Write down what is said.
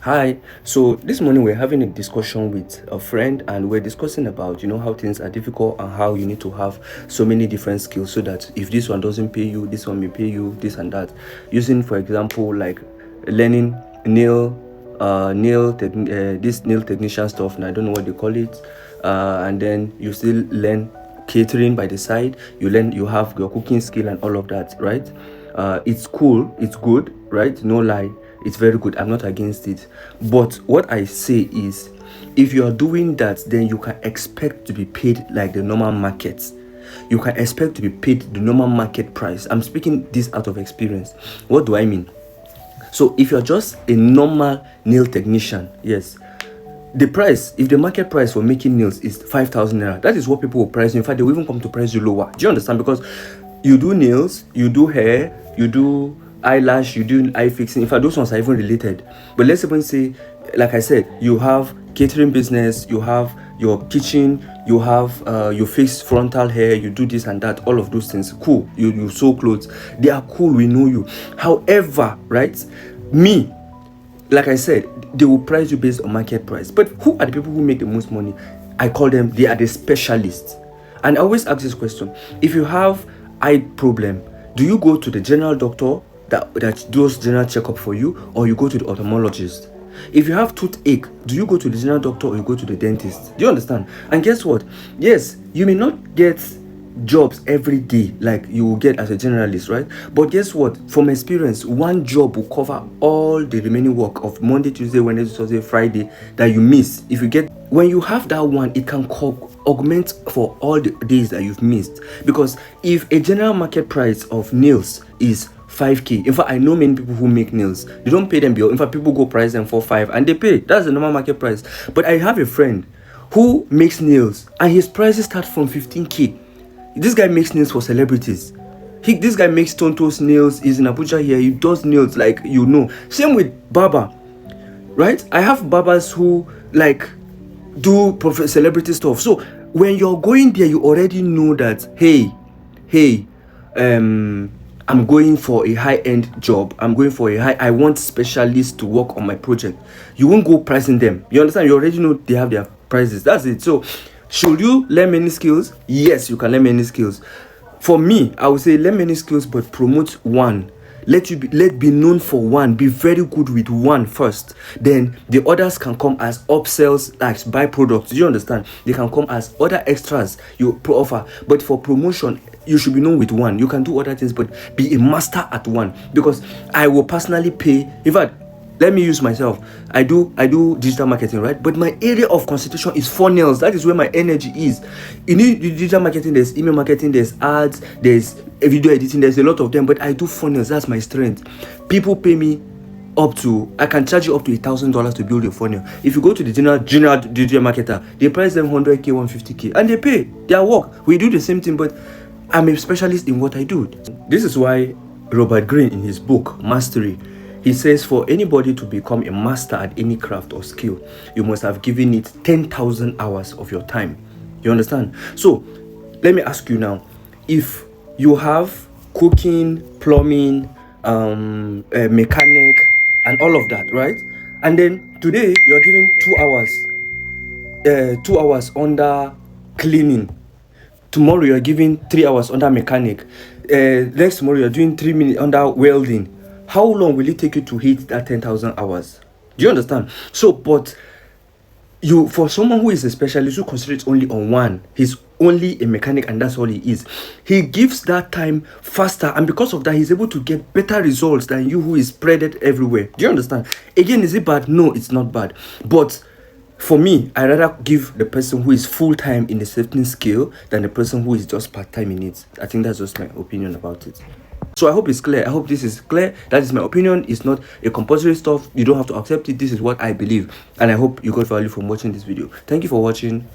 Hi. So this morning we're having a discussion with a friend, and we're discussing about how things are difficult and how you need to have so many different skills so that if this one doesn't pay you, this one may pay you, this and that. Using, for example, like learning this nail technician stuff, and I don't know what they call it. And then you still learn catering by the side. You have your cooking skill and all of that, right? It's cool, it's good, right? No lie, it's very good. I'm not against it. But what I say is, if you are doing that, then you can expect to be paid like the normal market. You can expect to be paid the normal market price. I'm speaking this out of experience. What do I mean? So if you're just a normal nail technician, yes, the price, if the market price for making nails is 5,000 naira, that is what people will price you. In fact, they will even come to price you lower. Do you understand? Because you do nails, you do hair, you do eyelash, you do eye fixing. In fact, those ones are even related. But let's even say, like I said, you have catering business, you have your kitchen, you have you fix frontal hair, you do this and that, all of those things. Cool. You sew clothes. They are cool. We know you. However, right, me, like I said, they will price you based on market price. But who are the people who make the most money? I call them, they are the specialists. And I always ask this question: if you have eye problem, do you go to the general doctor that does general checkup for you, or you go to the ophthalmologist? If you have toothache, do you go to the general doctor or you go to the dentist? Do you understand? And guess what? Yes, you may not get jobs every day like you will get as a generalist, right? But guess what? From experience, one job will cover all the remaining work of Monday, Tuesday, Wednesday, Thursday, Friday that you miss. If you get, when you have that one, it can augment for all the days that you've missed. Because if a general market price of nails is 5k, in fact, I know many people who make nails, they don't pay them bill. In fact, people go price them for 5 and they pay. That's the normal market price. But I have a friend who makes nails and his prices start from 15k. This guy makes nails for celebrities. This guy makes Tonto's nails. He's in Abuja here. He does nails, like, Same with barber, right? I have barbers who like do celebrity stuff. So when you're going there, you already know that, hey, I'm going for a high-end job. I want specialists to work on my project. You won't go pricing them. You understand? You already know they have their prices. That's it. So should you learn many skills? Yes, you can learn many skills. For me, I would say learn many skills, but promote one. Let be known for one. Be very good with one first. Then the others can come as upsells, like byproducts. Do you understand? They can come as other extras you offer. But for promotion, you should be known with one. You can do other things, but be a master at one. Because I will personally pay. In fact, let me use myself. I do digital marketing, right? But my area of concentration is funnels. That is where my energy is. In digital marketing, there's email marketing, there's ads, there's video editing, there's a lot of them. But I do funnels. That's my strength. People pay me I can charge you up to $1,000 to build a funnel. If you go to the general digital marketer, they price them 100k, 150k, and they pay their work. We do the same thing, but I'm a specialist in what I do. This is why Robert Greene, in his book Mastery, he says, for anybody to become a master at any craft or skill, you must have given it 10,000 hours of your time. You understand? So let me ask you now, if you have cooking, plumbing, mechanic, and all of that, right? And then today you are given 2 hours under cleaning. Tomorrow you are giving 3 hours under mechanic. Next tomorrow you are doing 3 minutes under welding. How long will it take you to hit that 10,000 hours? Do you understand? So, but for someone who is a specialist, who concentrates only on one, he's only a mechanic and that's all he is. He gives that time faster, and because of that, he's able to get better results than you, who is spread everywhere. Do you understand? Again, is it bad? No, it's not bad. But for me, I rather give the person who is full-time in a certain skill than the person who is just part-time in it. I think that's just my opinion about it. So I hope it's clear. I hope this is clear. That is my opinion. It's not a compulsory stuff. You don't have to accept it. This is what I believe. And I hope you got value from watching this video. Thank you for watching.